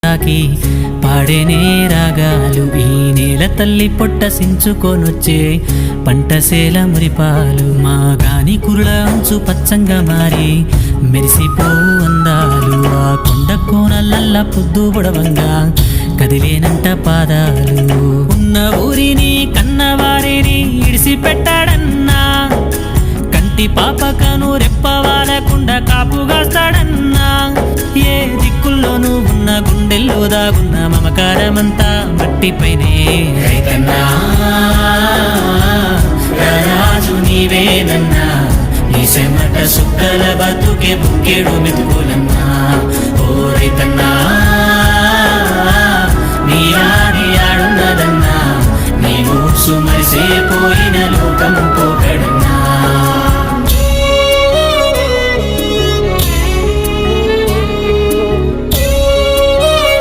తాకి పాడేనే రాగాలు. ఈ నేల తల్లి పొట్ట సించుకొనొచ్చే పంటసేల మురిపాలు. మా గాని కురుల అంచు పచ్చంగా మారి మెరిసిపో అందాలు. ఆ కొండ కోనలల్ల పొద్దు బుడవంగా కదిలేనంట పాదాలు. ఉన్న ఊరిని కన్నవారిని ఇడిసి పెట్టాడన్నా, కంటి పాపకను రెప్పవాలకుండా కాపుగాస్తాడన్నా. ఏ దిక్కుల్లోనూ ఉన్న గుండెల్లో దాగున్న మమకారమంతా మట్టిపైనే. రైతన్నా రాజు నీవేనన్నా, నీ చెమట సుక్కల బతుకే బుక్కెడు మెతుకులన్నా. ఓ రైతన్నా